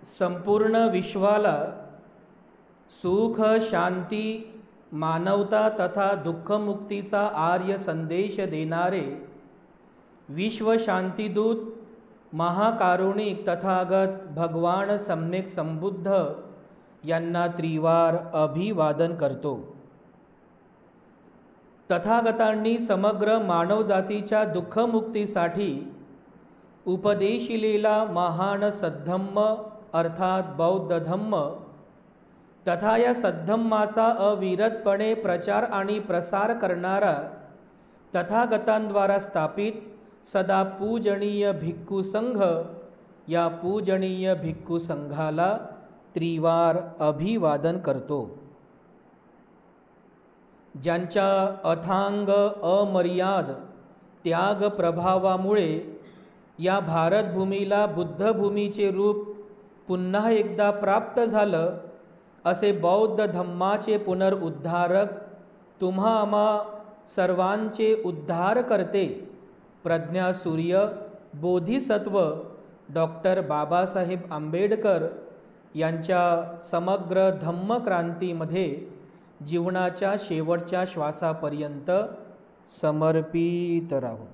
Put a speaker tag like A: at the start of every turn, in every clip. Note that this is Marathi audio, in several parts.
A: संपूर्ण विश्वाला सुख, शांती, मानवता तथा दुःखमुक्तीचा आर्य संदेश देणारे विश्व शांतिदूत महाकारुणिक तथागत भगवान सम्यक संबुद्ध यांना त्रिवार अभिवादन करतो। तथागतांनी समग्र मानवजातीच्या दुःखमुक्तीसाठी उपदेशिलेला महान सद्धम्म अर्थात बौद्ध धम्म तथा या सद्धम्माचा अविरतपणे प्रचार आणि प्रसार करणारा तथागतांद्वारा स्थापित सदा पूजनीय भिक्खू संघ या पूजनीय भिक्खू संघाला त्रिवार अभिवादन करतो। ज्यांच्या अथांग अमर्याद त्याग प्रभावामुळे या भारतभूमीला बुद्धभूमीचे रूप पुन्हा एकदा प्राप्त झालं, असे बौद्ध धम्माचे पुनरुद्धारक तुम्हा आम्हा सर्वांचे उद्धार करते प्रज्ञासूर्य बोधिसत्व डॉक्टर बाबासाहेब आंबेडकर यांच्या समग्र धम्मक्रांतीमध्ये जीवनाच्या शेवटच्या श्वासापर्यंत समर्पित राहू।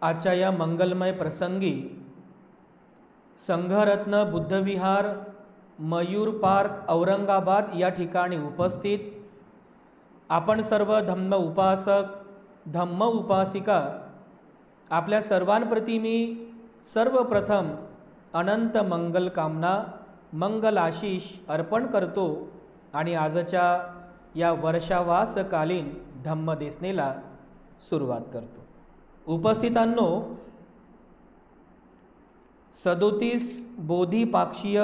A: आजच्या या मंगलमय प्रसंगी संघरत्न बुद्धविहार मयूर पार्क औरंगाबाद या ठिकाणी उपस्थित आपण सर्व धम्म उपासक धम्म उपासिका आपल्या सर्वांप्रती मी सर्वप्रथम अनंत मंगल कामना मंगल आशीष अर्पण करतो आणि आजच्या या वर्षावासकालीन धम्मदेसनेला सुरुवात करतो। उपस्थितांनो, 37 बोधिपाक्षीय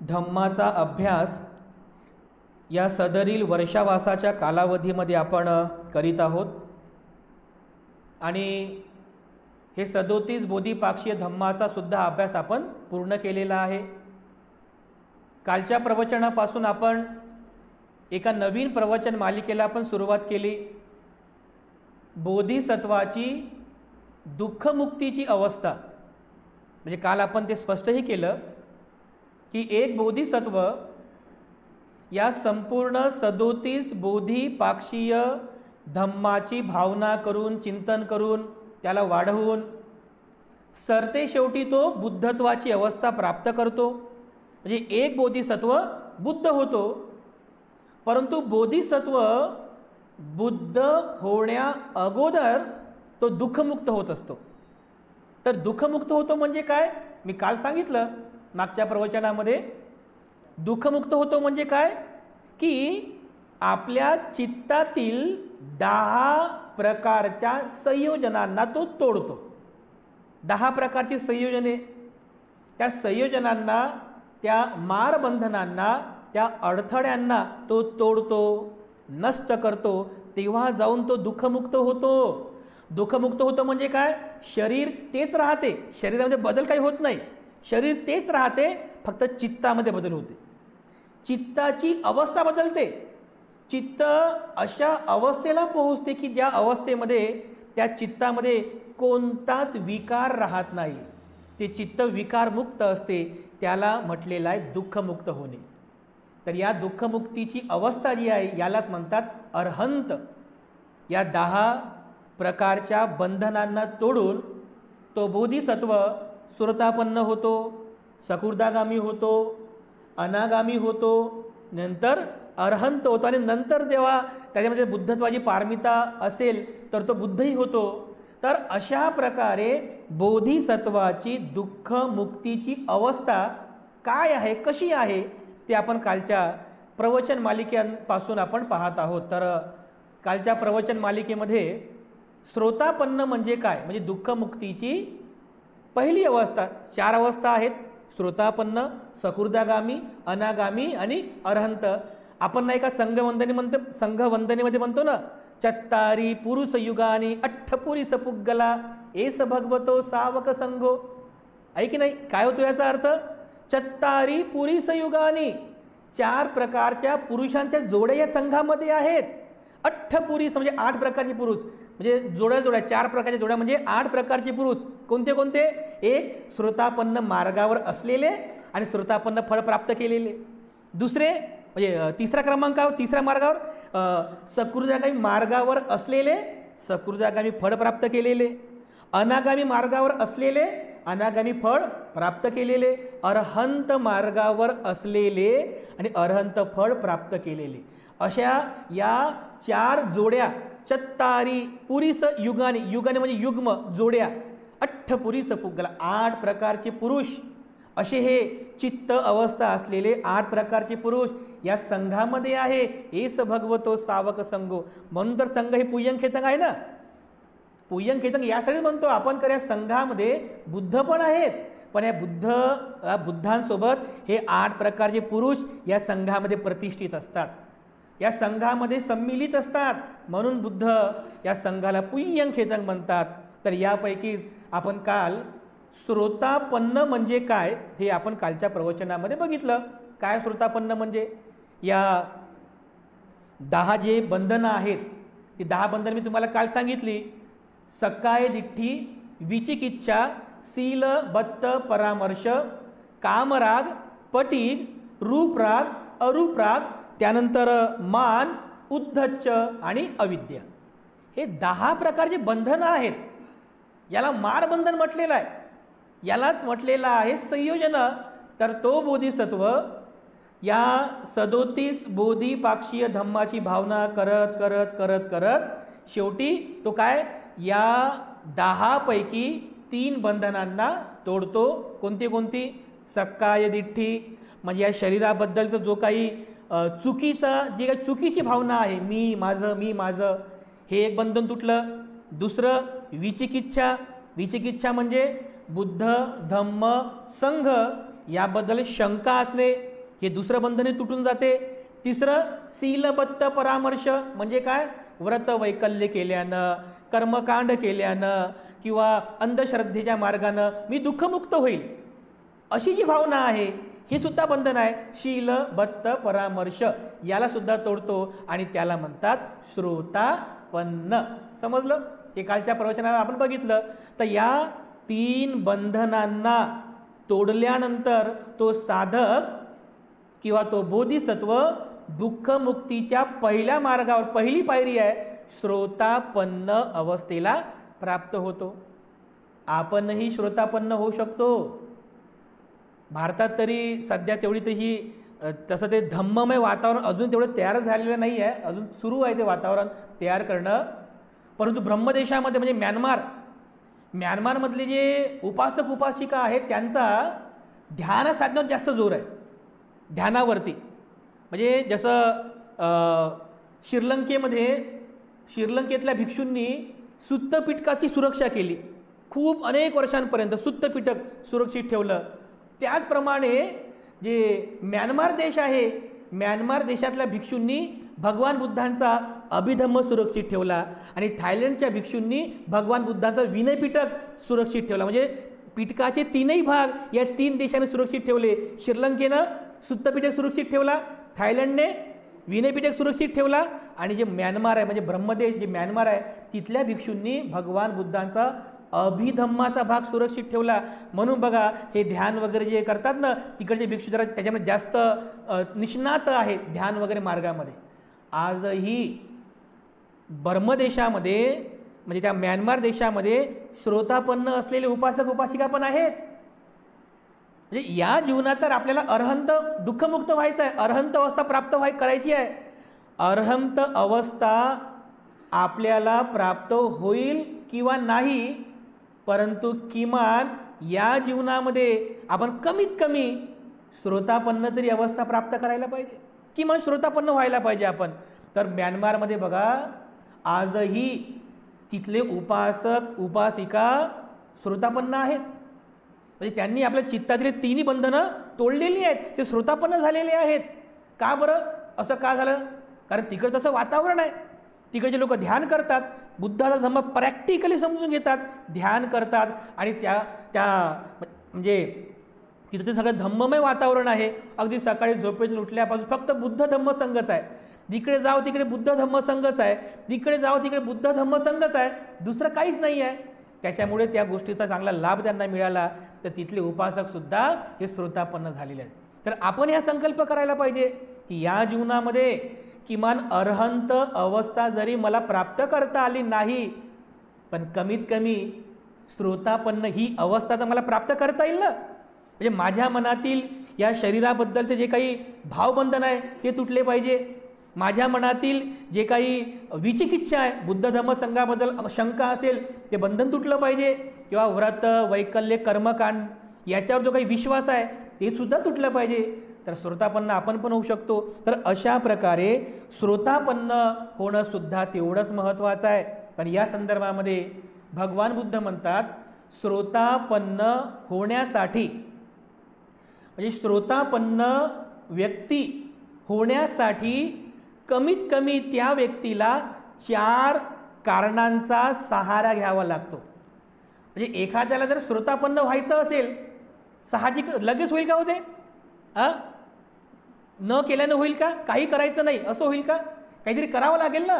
A: धम्माचा अभ्यास या सदरील वर्षावासाच्या कालावधीमध्ये आपण करीत आहोत आणि हे 37 बोधिपाक्षीय धम्माचा सुद्धा अभ्यास आपण पूर्ण केलेला आहे। कालच्या प्रवचनापासून आपण एका नवीन प्रवचन मालिकेला आपण सुरुवात केली। बोधिसत्वाची दुःखमुक्तीची अवस्था, म्हणजे काल आपण ते स्पष्टही केलं की एक बोधिसत्व या संपूर्ण 37 बोधिपाक्षीय धम्माची भावना करून चिंतन करून त्याला वाढवून सरते शेवटी तो बुद्धत्वाची अवस्था प्राप्त करतो। म्हणजे एक बोधिसत्व बुद्ध होतो, परंतु बोधिसत्व बुद्ध होण्या अगोदर तो दुःखमुक्त होत असतो। तर दुःखमुक्त होतो म्हणजे काय, मी काल सांगितलं मागच्या प्रवचनामध्ये। दुःखमुक्त होतो म्हणजे काय की आपल्या चित्तातील 10 प्रकारच्या संयोजनांना तो तोडतो। 10 प्रकारची संयोजने, त्या संयोजनांना, त्या मारबंधनांना, त्या अडथळ्यांना तो तोडतो, नष्ट करतो, तेव्हा जाऊन तो दुःखमुक्त होतो। दुःखमुक्त होतो म्हणजे काय, शरीर तेच राहते, शरीरामध्ये बदल काही होत नाही, शरीर तेच राहते, फक्त चित्तामध्ये बदल होते, चित्ताची अवस्था बदलते। चित्त अशा अवस्थेला पोहोचते की ज्या अवस्थेमध्ये त्या चित्तामध्ये कोणताच विकार राहत नाही, ते चित्त विकारमुक्त असते, त्याला म्हटलेलं आहे दुःखमुक्त होणे। तर या दुःखमुक्तीची अवस्था जी आहे यालाच म्हणतात अरहंत। या 10 प्रकारच्या बंधनांना तोडून तो बोधिसत्व सुरतापन्न होतो, सकुर्दागामी होतो, अनागामी होतो, नंतर अरहंत होतो आणि नंतर जेव्हा त्याच्यामध्ये बुद्धत्वाची पारमिता असेल तर तो बुद्धही होतो। तर अशा प्रकारे बोधिसत्वाची दुःखमुक्तीची अवस्था काय आहे, कशी आहे, ते आपण कालच्या प्रवचन मालिकेपासून आपण पाहत आहोत। तर कालच्या प्रवचन मालिकेमध्ये श्रोतापन्न म्हणजे काय, म्हणजे दुःखमुक्तीची पहिली अवस्था, 4 अवस्था आहेत, श्रोतापन्न, सकुर्दागामी, अनागामी आणि अरहंत। आपण नाही का संघवंदनेमध्ये म्हणतो ना, चत्तारी पुरुष युगानी अठ्ठपुरी सपुग्गला एस भगवतो सावक संघो, आहे की नाही? काय होतो याचा अर्थ, चत्तारी पुरुष युगानी, 4 प्रकारच्या पुरुषांच्या जोड्या या संघामध्ये आहेत। अठ्ठपुरुष म्हणजे 8 प्रकारचे पुरुष, म्हणजे जोड्या जोड्या, 4 प्रकारच्या जोड्या म्हणजे 8 प्रकारचे पुरुष. कोणते कोणते? एक, श्रोतापन्न मार्गावर असलेले आणि श्रोतापन्न फळ प्राप्त केलेले. दुसरे म्हणजे तिसरा क्रमांकावर, तिसऱ्या मार्गावर सकृदागामी मार्गावर असलेले, सकृदागामी फळ प्राप्त केलेले. अनागामी मार्गावर असलेले, अनागामी फळ प्राप्त केलेले. अरहंत मार्गावर असलेले आणि अरहंत फळ प्राप्त केलेले. अशा या 4 जोड्या चत्तारी पुरीस युगानी, युगाने म्हणजे युग्म जोड्या, अठ्ठपुरीस पुगला, 8 प्रकारचे पुरुष. असे हे चित्त अवस्था असलेले 8 प्रकारचे पुरुष या संघामध्ये आहे. एस भगवतो सावक संगो. म्हणून तर संघ हे पुय्यंग खेतंग आहे ना. पुय्यंग खेतंग यासाठी म्हणतो आपण, या संघामध्ये बुद्ध पण आहेत, पण या बुद्धांसोबत हे 8 प्रकारचे पुरुष या संघामध्ये प्रतिष्ठित असतात, या संघामध्ये सम्मिलित असतात. म्हणून बुद्ध या संघाला पुय्यंग खेतंग म्हणतात. तर यापैकी आपण काल श्रोतापन्न म्हणजे काय हे आपण कालच्या प्रवचनामध्ये बघितलं. काय श्रोतापन्न म्हणजे? या 10 जे बंधनं आहेत, ती 10 बंधनं मी तुम्हाला काल सांगितली. सक्काय दिठ्ठी, विचिकिच्छा, शील बत्त परामर्श, कामराग, पटीग, रूपराग, अरूपराग, त्यानंतर मान, उद्धच्च आणि अविद्या. हे 10 प्रकारचे बंधनं आहेत. याला मारबंधन म्हटलेलं आहे, यालाच म्हटलेलं आहे संयोजन. तर तो बोधिसत्व या 37 बोधिपाक्षीय धम्माची भावना करत करत करत करत शेवटी तो काय, या 10 पैकी 3 बंधनांना तोडतो. कोणती कोणती? सक्काय दिठ्ठी म्हणजे या शरीराबद्दलचं जो काही चुकीचा, जी काही चुकीची भावना आहे, मी माझं, मी माझं, हे एक बंधन तुटलं. दुसरं विचिकिच्छा, विचिकिच्छा म्हणजे बुद्ध धम्म संघ याबद्दल शंका असणे, हे दुसरं बंधने तुटून जाते. तिसरं शीलबत्त परामर्श म्हणजे काय, व्रत वैकल्य केल्यानं, कर्मकांड केल्यानं किंवा अंधश्रद्धेच्या मार्गानं मी दुःखमुक्त होईल, अशी जी भावना आहे, ही सुद्धा बंधन आहे. शीलबत्त परामर्श याला सुद्धा तोडतो आणि त्याला म्हणतात श्रोतापन्न. समजलं? हे कालच्या प्रवचनाला आपण बघितलं. तर या 3 बंधनांना तोडल्यानंतर तो साधक किंवा तो बोधिसत्व दुःखमुक्तीच्या पहिल्या मार्गावर, पहिली पायरी आहे, श्रोतापन्न अवस्थेला प्राप्त होतो. आपणही श्रोतापन्न होऊ शकतो. भारतात तरी सध्या तेवढी तशी तसं ते धम्ममय वातावरण अजून तेवढं तयार झालेलं नाही आहे, अजून सुरू आहे ते वातावरण तयार करणं. परंतु ब्रह्मदेशामध्ये म्हणजे म्यानमारमधले जे उपासक उपासिका आहेत त्यांचा ध्यान साधण्यावर जास्त जोर आहे, ध्यानावरती. म्हणजे जसं श्रीलंकेतल्या भिक्षूंनी सुत्तपिटकाची सुरक्षा केली, खूप अनेक वर्षांपर्यंत सुत्तपिटक सुरक्षित ठेवलं. त्याचप्रमाणे जे म्यानमार देश आहे, म्यानमार देशातल्या भिक्षूंनी भगवान बुद्धांचा अभिधम्म सुरक्षित ठेवला आणि थायलंडच्या भिक्षूंनी भगवान बुद्धांचा विनयपिटक सुरक्षित ठेवला. म्हणजे पिटकाचे 3ही भाग या 3 देशांनी सुरक्षित ठेवले. श्रीलंकेनं सुत्तपिटक सुरक्षित ठेवला, थायलंडने विनयपिटक सुरक्षित ठेवला आणि जे म्यानमार आहे म्हणजे ब्रह्मदेश जे म्यानमार आहे तिथल्या भिक्षूंनी भगवान बुद्धांचा अभिधम्माचा भाग सुरक्षित ठेवला. म्हणून बघा हे ध्यान वगैरे जे करतात ना तिकडचे भिक्षू जरा त्याच्यामध्ये जास्त निष्णात आहेत ध्यान वगैरे मार्गामध्ये. आजही ब्रह्मदेशामध्ये म्हणजे त्या म्यानमार देशामध्ये श्रोतापन्न असलेले उपासक उपासिका पण आहेत. म्हणजे या जीवनात तर आपल्याला अरहंत दुःखमुक्त व्हायचं आहे, अरहंत अवस्था प्राप्त करायची आहे. अरहंत अवस्था आपल्याला प्राप्त होईल किंवा नाही, परंतु किमान या जीवनामध्ये आपण कमीत कमी श्रोतापन्न तरी अवस्था प्राप्त करायला पाहिजे, किमान श्रोतापन्न व्हायला पाहिजे आपण. तर म्यानमारमध्ये बघा आजही तिथले उपासक उपासिका श्रोतापन्न आहेत. म्हणजे त्यांनी आपल्या चित्तातले 3ही बंधनं तोडलेली आहेत, ते श्रोतापन्न झालेले आहेत. का बरं असं का झालं? कारण तिकडं तसं वातावरण आहे, तिकडचे लोक ध्यान करतात, बुद्धाचा धम्म प्रॅक्टिकली समजून घेतात, ध्यान करतात आणि त्या म्हणजे तिथे ते सगळं धम्ममय वातावरण आहे. अगदी सकाळी झोपेतून उठल्यापासून फक्त बुद्ध धम्म संघच आहे. जिकडे जाव तिकडे बुद्ध धम्म संघच आहे, जिकडे जाव तिकडे बुद्ध धम्म संघच आहे, दुसरं काहीच नाही आहे. त्याच्यामुळे त्या गोष्टीचा चांगला लाभ त्यांना मिळाला, तर तिथले उपासक सुद्धा हे श्रोतापन्न झालेले आहेत. तर आपण हा संकल्प करायला पाहिजे की या जीवनामध्ये किमान अर्हंत अवस्था जरी मला प्राप्त करता आली नाही, पण कमीत कमी श्रोतापन्न ही अवस्था तर मला प्राप्त करता येईल ना. म्हणजे माझ्या मनातील या शरीराबद्दलचे जे काही भावबंधन आहे ते तुटले पाहिजे, माझ्या मनातील जे काही विचिकिच्छा आहे, बुद्ध धम्म संघाबद्दल शंका असेल ते बंधन तुटलं पाहिजे, किंवा व्रत वैकल्य कर्मकांड याच्यावर जो काही विश्वास आहे ते सुद्धा तुटलं पाहिजे. तर श्रोतापन्न आपण पण होऊ शकतो. तर अशा प्रकारे श्रोतापन्न होणं सुद्धा तेवढंच महत्त्वाचं आहे. पण या संदर्भामध्ये भगवान बुद्ध म्हणतात श्रोतापन्न होण्यासाठी, म्हणजे श्रोतापन्न व्यक्ती होण्यासाठी कमीत कमी त्या व्यक्तीला 4 कारणांचा सहारा घ्यावा लागतो. म्हणजे एखाद्याला जर श्रोतापन्न व्हायचं असेल, साहजिक लगेच होईल का होते? न केल्यानं होईल का? काही करायचं नाही असं होईल का? काहीतरी करावं लागेल ना,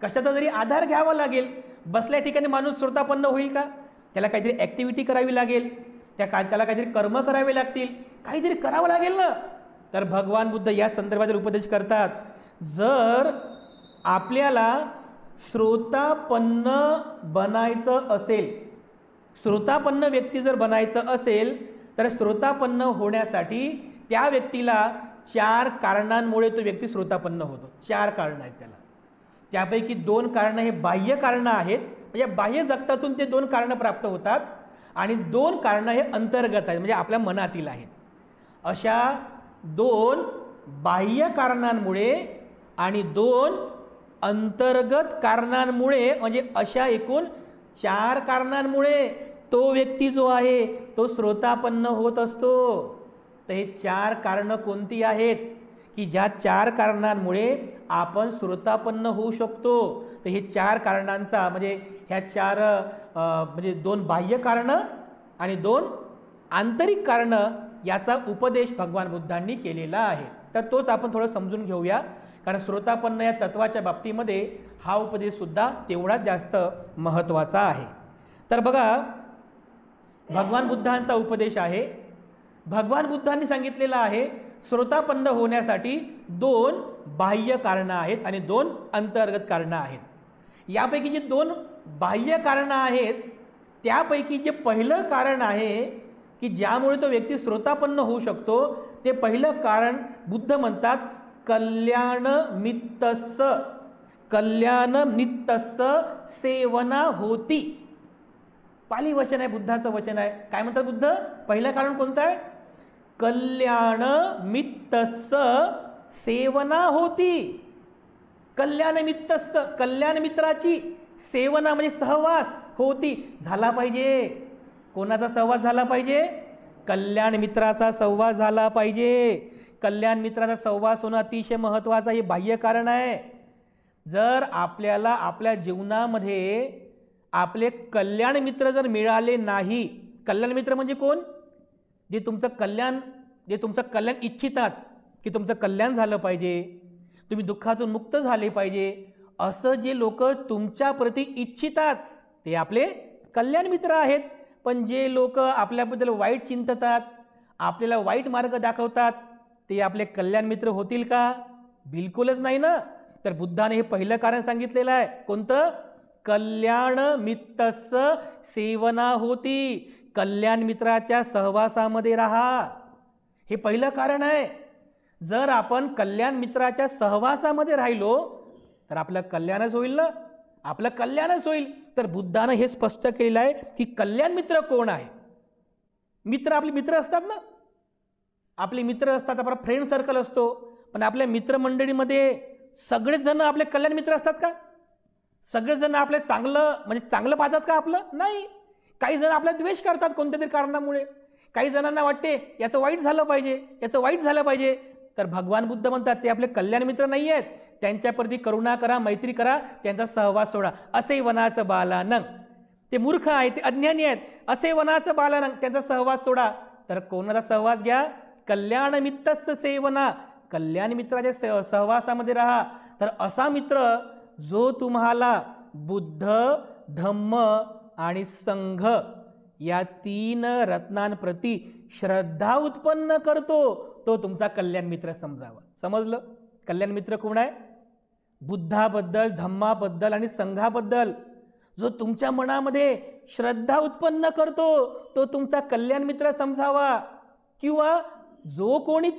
A: कशाचा तरी आधार घ्यावा लागेल. बसल्या ठिकाणी माणूस श्रोतापन्न होईल का? त्याला काहीतरी ॲक्टिव्हिटी करावी लागेल, त्याला काहीतरी कर्म करावे लागतील, काहीतरी करावं लागेल ना. तर भगवान बुद्ध या संदर्भातील उपदेश करतात, जर आपल्याला श्रोतापन्न बनायचं असेल, श्रोतापन्न व्यक्ती जर बनायचं असेल, तर श्रोतापन्न होण्यासाठी त्या व्यक्तीला 4 कारणांमुळे तो व्यक्ती श्रोतापन्न होतो. 4 कारणं आहेत त्याला. त्यापैकी 2 कारणं हे बाह्य कारणं आहेत, म्हणजे बाह्य जगतातून ते 2 कारणं प्राप्त होतात, आणि 2 कारणं हे अंतर्गत आहेत, म्हणजे आपल्या मनातील आहेत. अशा 2 बाह्य कारणांमुळे आणि 2 अंतर्गत कारणांमुळे, म्हणजे अशा एकूण 4 कारणांमुळे तो व्यक्ती जो आहे तो श्रोतापन्न होत असतो. तर हे 4 कारणं कोणती आहेत की ज्या 4 कारणांमुळे आपण श्रोतापन्न होऊ शकतो? तर हे 4 कारणांचा, म्हणजे ह्या 4 म्हणजे 2 बाह्य कारणं आणि 2 आंतरिक कारणं याचा उपदेश भगवान बुद्धांनी केलेला आहे. तर तोच आपण थोडं समजून घेऊया, कारण श्रोतापन्न या तत्वाच्या बाबतीमध्ये हा उपदेशसुद्धा तेवढाच जास्त महत्त्वाचा आहे. तर बघा, भगवान बुद्धांचा उपदेश आहे. भगवान बुद्धांनी सांगितलेलं आहे श्रोतापन्न होण्यासाठी 2 बाह्य कारणं आहेत आणि 2 अंतर्गत कारणं आहेत. यापैकी जी 2 बाह्य कारणं आहेत त्यापैकी जे पहिलं कारण आहे की ज्यामुळे तो व्यक्ती श्रोतापन्न होऊ शकतो, ते पहिलं कारण बुद्ध म्हणतात कल्याणमित्तस्य, कल्याणमित्तस्य सेवना होती. पाली वचन आहे, बुद्धाचं वचन आहे. काय म्हणतात बुद्ध? पहिलं कारण कोणतं आहे? कल्याणमित्तस्य सेवना होती. कल्याणमित्तस्य, कल्याण मित्राची, सेवना म्हणजे सहवास, होती झाला पाहिजे. कोणाचा सहवास झाला पाहिजे? कल्याण मित्राचा सहवास झाला पाहिजे. कल्याण मित्राचा सहवास होणं अतिशय महत्त्वाचं, हे बाह्य कारण आहे. जर आपल्याला आपल्या जीवनामध्ये आपले कल्याण मित्र जर मिळाले नाही, कल्याण मित्र म्हणजे कोण? जे तुमचं कल्याण इच्छितात की तुमचं कल्याण झालं पाहिजे, तुम्ही दुःखातून मुक्त झाले पाहिजे, असं जे लोक तुमच्या प्रती इच्छितात ते आपले कल्याण मित्र आहेत. पण जे लोक आपल्याबद्दल वाईट चिंततात, आपल्याला वाईट मार्ग दाखवतात, ते आपले कल्याण मित्र होतील का? बिलकुलच नाही ना. तर बुद्धाने हे पहिलं कारण सांगितलेलं आहे. कोणतं? कल्याणमित्तस्य सेवना होती. कल्याण मित्राच्या सहवासामध्ये राहा, हे पहिलं कारण आहे. जर आपण कल्याण मित्राच्या सहवासामध्ये राहिलो तर आपलं कल्याणच होईल ना, आपलं कल्याणच होईल. तर बुद्धानं हे स्पष्ट केलेलं आहे की कल्याण मित्र कोण आहे. मित्र आपले मित्र असतात ना, आपले मित्र असतात, आपला फ्रेंड सर्कल असतो. पण आपल्या मित्रमंडळीमध्ये सगळेच जण आपले कल्याण मित्र असतात का? सगळेच जण आपले चांगलं पाहतात का आपलं? नाही. काही जण आपला द्वेष करतात कोणत्या तरी कारणामुळे. काही जणांना वाटते याचं वाईट झालं पाहिजे, याचं वाईट झालं पाहिजे. तर भगवान बुद्ध म्हणतात ते आपले कल्याण मित्र नाही आहेत. त्यांच्याप्रती करुणा करा, मैत्री करा, त्यांचा सहवास सोडा. असे वनाचं बालानंग, ते मूर्ख आहेत, ते अज्ञानी आहेत. असे वनाचं बालानंग, त्यांचा सहवास सोडा. तर कोणाचा सहवास घ्या? कल्याणमित्तस्य सेवना, कल्याण मित्राच्या सहवासामध्ये राहा. तर असा मित्र जो तुम्हाला बुद्ध, धम्म आणि संघ या 3 रत्नांप्रती श्रद्धा उत्पन्न करतो, तो तुमचा कल्याण मित्र समजावा. समजलं? कल्याण मित्र कोण आहे? बुद्धाबद्दल, धम्माबद्दल आणि संघाबद्दल जो तुमच्या मनामध्ये श्रद्धा उत्पन्न करतो, तो तुमचा कल्याण मित्र समजावा. किंवा जो कोणी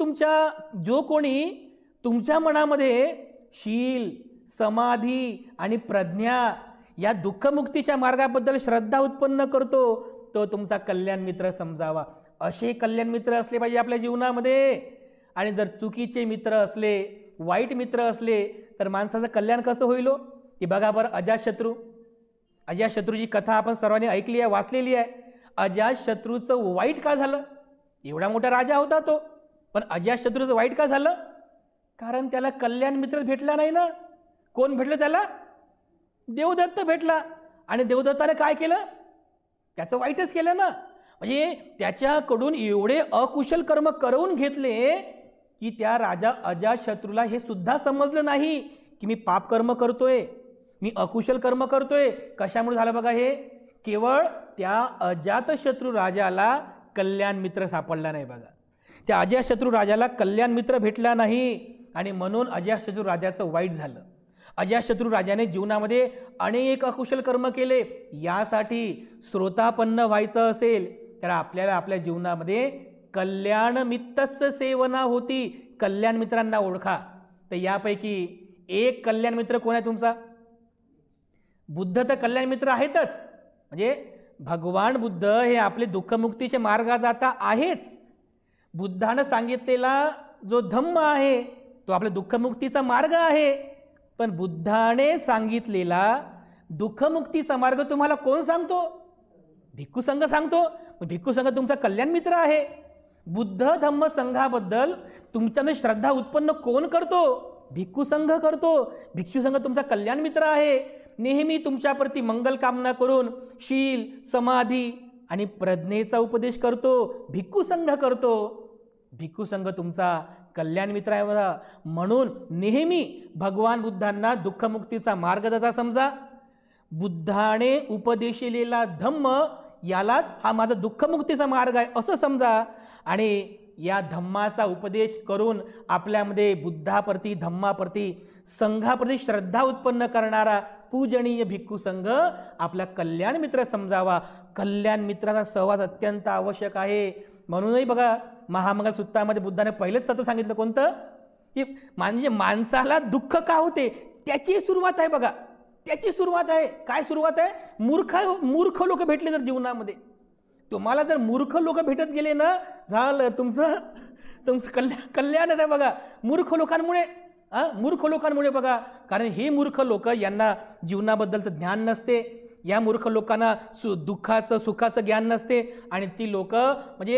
A: तुमच्या मनामध्ये शील, समाधी आणि प्रज्ञा या दुःखमुक्तीच्या मार्गाबद्दल श्रद्धा उत्पन्न करतो, तो तुमचा कल्याण मित्र समजावा. असे कल्याण मित्र असले पाहिजे आपल्या जीवनामध्ये. आणि जर चुकीचे मित्र असले, वाईट मित्र असले, तर माणसाचं कल्याण कसं होईल? की बघा बरं, अजातशत्रूची कथा आपण सर्वांनी ऐकली आहे, वाचलेली आहे. अजातशत्रूचं वाईट का झालं? एवढा मोठा राजा होता तो, पण अजातशत्रूचं वाईट का झालं? कारण त्याला कल्याण मित्र भेटला नाही ना. कोण भेटलं त्याला? देवदत्त भेटला. आणि देवदत्ताने काय केलं? त्याचं वाईटच केलं ना. म्हणजे त्याच्याकडून एवढे अकुशल कर्म करवून घेतले की त्या राजा अजातशत्रूला हे सुद्धा समजलं नाही की मी पाप कर्म करतोय, मी अकुशल कर्म करतोय. कशामुळे झालं बघा हे? केवळ त्या अजातशत्रू राजाला कल्याण मित्र सापडला नाही बघा. त्या अजातशत्रू राजाला कल्याण मित्र भेटला नाही आणि म्हणून अजातशत्रू राजाचं वाईट झालं. अजातशत्रू राजाने जीवनामध्ये अनेक अकुशल कर्म केले. यासाठी श्रोतापन्न व्हायचं असेल तर आपल्याला आपल्या जीवनामध्ये कल्याण मित्रस्य सेवना होती. कल्याण मित्रांना ओळखा. तर यापैकी एक कल्याण मित्र कोण आहे तुमचा? बुद्ध तर कल्याण मित्र आहेतच. म्हणजे भगवान बुद्ध हे आपले दुःखमुक्तीचे मार्गदाता आहेच. बुद्धानं सांगितलेला जो धम्म आहे तो आपल्या दुःखमुक्तीचा मार्ग आहे. पण बुद्धाने सांगितलेला दुःखमुक्तीचा मार्ग तुम्हाला कोण सांगतो? भिक्खू संघ सांगतो. भिक्खू संघ तुमचा कल्याण मित्र आहे. बुद्ध धम्म संघाबद्दल तुमच्याने श्रद्धा उत्पन्न कोण करतो? भिक्खू संघ करतो. भिक्खू संघ तुमचा कल्याण मित्र आहे. नेहमी तुमच्याप्रती मंगल कामना करून शील, समाधी आणि प्रज्ञेचा उपदेश करतो. भिक्खू संघ करतो. भिक्खू संघ तुमचा कल्याण मित्र आहे. म्हणून नेहमी भगवान बुद्धांना दुःखमुक्तीचा मार्गदाता समजा. बुद्धाने उपदेशिलेला धम्म यालाच हा माझा दुःखमुक्तीचा मार्ग आहे असं समजा. आणि या धम्माचा उपदेश करून आपल्यामध्ये बुद्धाप्रती, धम्माप्रती, संघाप्रती श्रद्धा उत्पन्न करणारा पूजनीय भिक्खू संघ आपला कल्याण मित्र समजावा. कल्याण मित्राचा सहवास अत्यंत आवश्यक आहे. म्हणूनही बघा महामंगल सूत्रामध्ये बुद्धाने पहिलेच तत्व सांगितलं कोणतं? की म्हणजे माणसाला दुःख का होते त्याची सुरुवात आहे बघा. त्याची सुरुवात आहे. काय सुरुवात आहे? मूर्ख लोक भेटले जर जीवनामध्ये, तुम्हाला जर मूर्ख लोक भेटत गेले ना, झालं तुमचं कल्याणच आहे बघा. मूर्ख लोकांमुळे बघा. कारण हे मूर्ख लोक, यांना जीवनाबद्दलचं ज्ञान नसते. या मूर्ख लोकांना दुःखाचं सुखाचं ज्ञान नसते. आणि ती लोक म्हणजे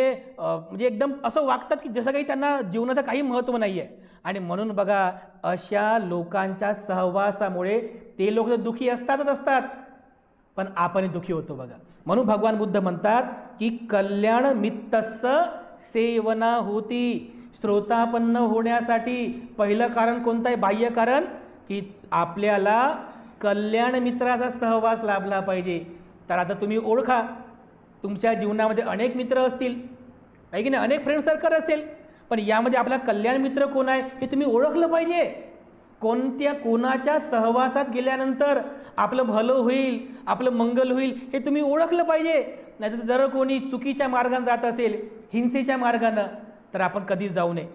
A: एकदम असं वागतात की जसं काही त्यांना जीवनाचं काही महत्त्व नाही आहे. आणि म्हणून बघा अशा लोकांच्या सहवासामुळे ते लोक दुःखी असतात, पण आपण दुःखी होतो बघा. म्हणून भगवान बुद्ध म्हणतात की कल्याण मित्रस्य सेवना होती. श्रोतापन्न होण्यासाठी पहिलं कारण कोणतं आहे? बाह्य कारण की आपल्याला कल्याण मित्राचा सहवास लाभला पाहिजे. तर आता तुम्ही ओळखा, तुमच्या जीवनामध्ये अनेक मित्र असतील, आहे की नाही, अनेक फ्रेंड सर्कल असेल, पण यामध्ये आपला कल्याण मित्र कोण आहे हे तुम्ही ओळखलं पाहिजे. कोणाच्या सहवासात गेल्यानंतर आपलं भलं होईल, आपलं मंगल होईल हे तुम्ही ओळखलं पाहिजे. नाही तर जर कोणी चुकीच्या मार्गाने जात असेल, हिंसेच्या मार्गानं, तर आपण कधीच जाऊ नये.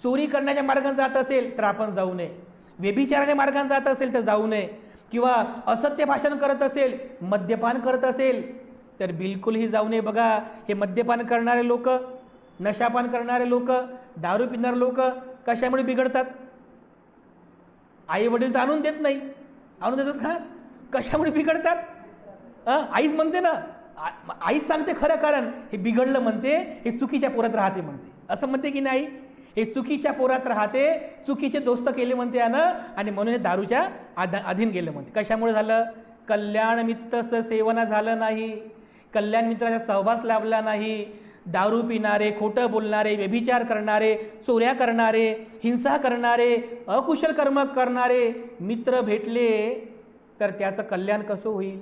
A: चोरी करण्याच्या मार्गाने जात असेल तर आपण जाऊ नये. व्यभिचाराच्या मार्गाने जात असेल तर जाऊ नये. किंवा असत्य भाषण करत असेल, मद्यपान करत असेल तर बिलकुलही जाऊ नये. बघा हे मद्यपान करणारे लोक, नशापान करणारे लोक, दारू पिणारे लोक कशामुळे बिघडतात? आई वडील तर आणून देत नाही. आणून देतात का? कशामुळे बिघडतात? आईच म्हणते ना, आईच सांगते खरं कारण. हे बिघडलं म्हणते, हे चुकीच्या पोरात राहते म्हणते. असं म्हणते की नाही? हे चुकीच्या पोरात राहते, चुकीचे दोस्त केले म्हणते आणि म्हणून हे दारूच्या अधीन गेलं म्हणते. कशामुळे झालं? कल्याण मित्रस्य सेवना झालं नाही, कल्याण मित्राचा सहवास लाभला नाही. दारू पिणारे, खोटं बोलणारे, व्यभिचार करणारे, चोऱ्या करणारे, हिंसा करणारे, अकुशल कर्म करणारे मित्र भेटले तर त्याचं कल्याण कसं होईल?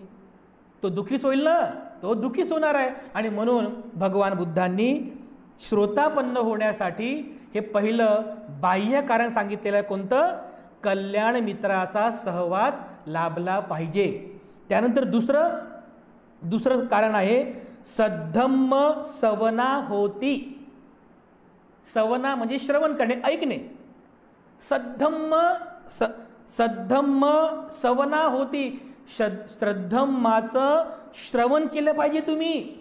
A: तो दुःखीच होईल ना, तो दुःखीच होणार आहे. आणि म्हणून भगवान बुद्धांनी श्रोतापन्न होण्यासाठी हे पहिलं बाह्य कारण सांगितलेलं आहे. कोणतं? कल्याण मित्राचा सहवास लाभला पाहिजे. त्यानंतर दुसरं कारण आहे सद्धम्म सवना होती. सवना म्हणजे श्रवण करणे, ऐकणे. सद्धम्म सवना होती. श्रद्धम्माचं श्रवण केलं पाहिजे तुम्ही.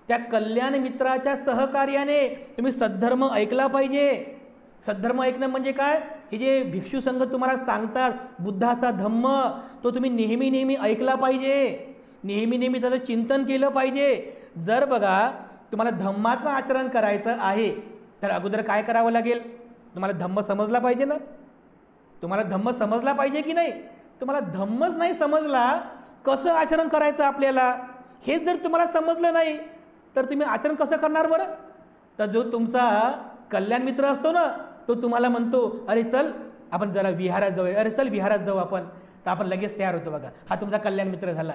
A: त्या कल्याण मित्राच्या सहकार्याने तुम्ही सद्धर्म ऐकला पाहिजे. सद्धर्म ऐकणं म्हणजे काय? हे जे भिक्षू संघ तुम्हाला सांगतात बुद्धाचा धम्म, तो तुम्ही नेहमी नेहमी ऐकला पाहिजे. नेहमी नेहमी त्याचं चिंतन केलं पाहिजे. जर बघा तुम्हाला धम्माचं आचरण करायचं आहे तर अगोदर काय करावं लागेल? तुम्हाला धम्म समजला पाहिजे ना. तुम्हाला धम्म समजला पाहिजे की नाही? तुम्हाला धम्मच नाही समजला, कसं आचरण करायचं आपल्याला हेच जर तुम्हाला समजलं नाही तर तुम्ही आचरण कसं करणार बरं? तर जो तुमचा कल्याण मित्र असतो ना, तो तुम्हाला म्हणतो अरे चल आपण जरा विहारात जाऊया, अरे चल विहारात जाऊ आपण, तर आपण लगेच तयार होतो. बघा, हा तुमचा कल्याण मित्र झाला.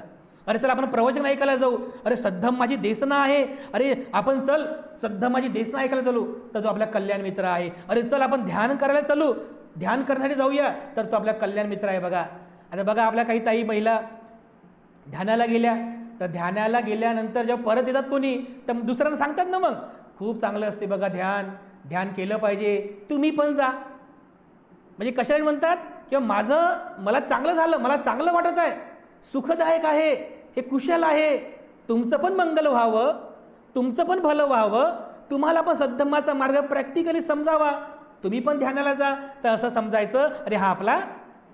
A: अरे चल आपण प्रवचन ऐकायला जाऊ, अरे सद्धम्माची देसना आहे, अरे आपण चल सद्धम्माची देसना ऐकायला चालू, तर तो आपला कल्याण मित्र आहे. अरे चल आपण ध्यान करायला चालू, ध्यान करण्यासाठी जाऊया, तर तो आपला कल्याण मित्र आहे. बघा आता बघा आपल्या काही ताई महिला ध्यानाला गेल्या, तर ध्यानाला गेल्यानंतर जेव्हा परत येतात कोणी तर दुसऱ्यांना सांगतात ना, मग खूप चांगलं असते बघा ध्यान केलं पाहिजे, तुम्ही पण जा. म्हणजे कशाला म्हणतात किंवा मला चांगलं झालं, मला चांगलं वाटत आहे, सुखदायक आहे, हे कुशल आहे, तुमचं पण मंगल व्हावं, तुमचं पण भलं व्हावं, तुम्हाला पण सद्धम्माचा मार्ग प्रॅक्टिकली समजावा, तुम्ही पण ध्यानाला जा. तर असं समजायचं अरे हा आपला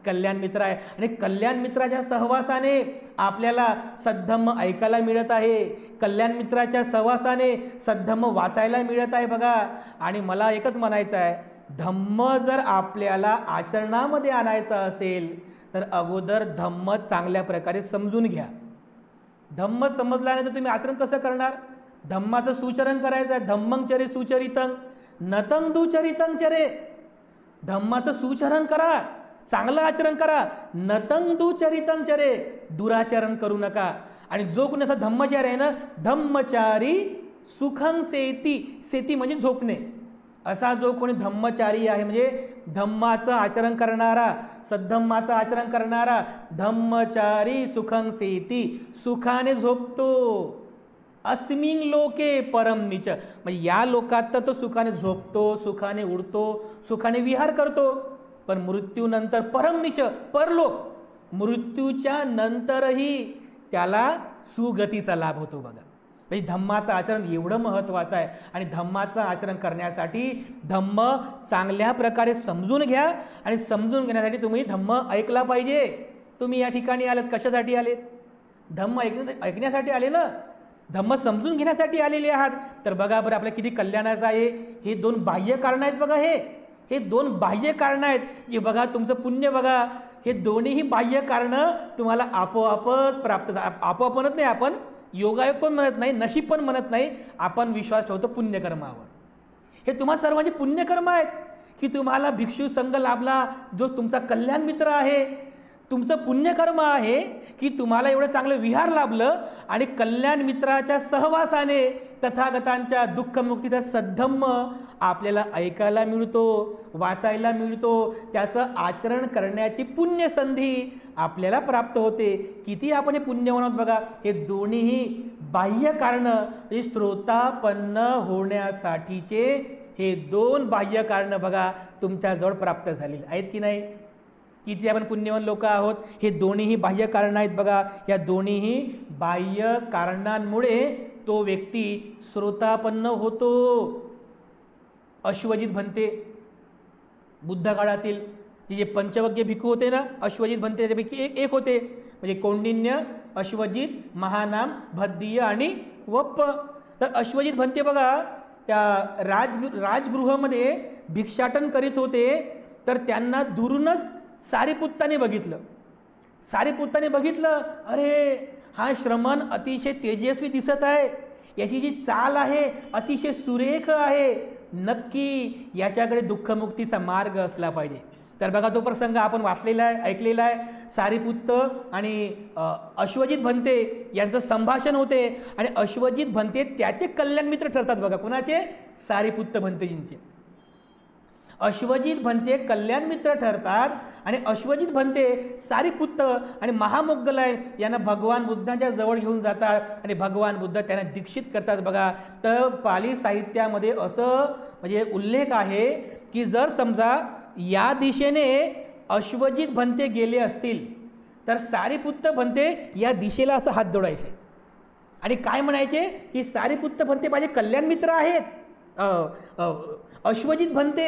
A: कल्याण मित्र आहे. आणि कल्याण मित्राच्या सहवासाने आपल्याला सद्धम्म ऐकायला मिळत आहे, कल्याण मित्राच्या सहवासाने सद्धम्म वाचायला मिळत आहे. बघा, आणि मला एकच म्हणायचं आहे, धम्म जर आपल्याला आचरणामध्ये आणायचं असेल तर अगोदर धम्म चांगल्या प्रकारे समजून घ्या. धम्म समजल्यानंतर तुम्ही आचरण कसं करणार? धम्माचं सुचरण करायचं आहे. धम्मं चरे सुचरितं नतं दुचरितं चरे. धम्माचं सुचरण करा, चांगलं आचरण करा. नतं दुचरितं चरे, दुराचरण करू नका. आणि जो कोणी असा धम्मचारी आहे ना, धम्मचारी सुखं सेती, सेती म्हणजे झोपणे, असा जो कोणी धम्मचारी आहे म्हणजे धम्माचं आचरण करणारा, सद्धम्माचं आचरण करणारा, धम्मचारी सुखं सेती, सुखाने झोपतो. अस्मिन लोके परमनिच, म्हणजे या लोकात तर तो सुखाने झोपतो, सुखाने उडतो, सुखाने विहार करतो. पण मृत्यूनंतर परमनिच, परलोक, मृत्यूच्या नंतरही त्याला सुगतीचा लाभ होतो. बघा, म्हणजे धम्माचं आचरण एवढं महत्त्वाचं आहे. आणि धम्माचं आचरण करण्यासाठी धम्म चांगल्या प्रकारे समजून घ्या. आणि समजून घेण्यासाठी तुम्ही धम्म ऐकला पाहिजे. तुम्ही या ठिकाणी आलेत कशासाठी आलेत? धम्म ऐकण्यासाठी आले ना, धम्म समजून घेण्यासाठी आलेले आहात. तर बघा बरं आपल्या किती कल्याणाचं आहे. हे दोन बाह्य कारण आहेत. बघा हे दोन बाह्य कारण आहेत. जे बघा तुमचं पुण्य बघा, हे दोन्हीही बाह्य कारणं तुम्हाला आपोआपच प्राप्त, आपोआप म्हणत नाही आपण, योगायोग पण म्हणत नाही, नशीब पण म्हणत नाही, आपण विश्वास ठेवतो पुण्यकर्मावर. हे तुम्हा सर्वांचे पुण्यकर्म आहेत की तुम्हाला भिक्षू संघ लाभला, जो तुमचा कल्याण मित्र आहे. तुमचं पुण्यकर्म आहे की तुम्हाला एवढं चांगलं विहार लाभलं आणि कल्याण मित्राच्या सहवासाने तथागतांच्या दुःखमुक्तीचा सद्धम्म आपल्याला ऐकायला मिळतो, वाचायला मिळतो, त्याचं आचरण करण्याची पुण्यसंधी आपल्याला प्राप्त होते. किती आपण हे पुण्यवान आहोत बघा. हे दोन्हीही बाह्य कारणं, म्हणजे श्रोतापन्न होण्यासाठीचे हे दोन बाह्य कारणं बघा तुमच्याजवळ प्राप्त झालेली आहेत की नाही? किती आपण पुण्यवान लोक आहोत. हे दोन्हीही बाह्य कारण आहेत बघा. या दोन्हीही बाह्य कारणांमुळे तो व्यक्ती श्रोतापन्न होतो. अश्वजित भन्ते बुद्ध काळातील जे पंचवग्य भिक्खू होते ना, अश्वजित भन्ते त्यापैकी एक होते. म्हणजे कौंडिन्य, अश्वजित, महानाम, भद्दीय आणि वप्प. तर अश्वजित भन्ते बघा त्या राजगृहामध्ये भिक्षाटन करीत होते. तर त्यांना दुरूनच सारीपुत्ताने बघितलं. सारीपुत्ताने बघितलं, अरे हा श्रमण अतिशय तेजस्वी दिसत आहे, याची जी चाल आहे अतिशय सुरेख आहे, नक्की याच्याकडे दुःखमुक्तीचा मार्ग असला पाहिजे. तर बघा तो प्रसंग आपण वाचलेला आहे, ऐकलेला आहे. सारीपुत्त आणि अश्वजित भंते यांचं संभाषण होते आणि अश्वजित भंते त्याचे कल्याण मित्र ठरतात. बघा कुणाचे? सारीपुत्त भंतेजींचे. अश्वजित भंते कल्याण मित्र ठरतात आणि अश्वजित भंते सारीपुत्त आणि महामोग्गलायन यांना भगवान बुद्धांच्या जवळ घेऊन जातात आणि भगवान बुद्ध त्यांना दीक्षित करतात. बघा तर पाली साहित्यामध्ये असं म्हणजे उल्लेख आहे की जर समजा या दिशेने अश्वजित भंते गेले असतील तर सारीपुत्त भंते या दिशेला असं हात जोडायचे आणि काय म्हणायचे की सारीपुत्त भंते माझे कल्याण मित्र आहेत, अश्वजित भंते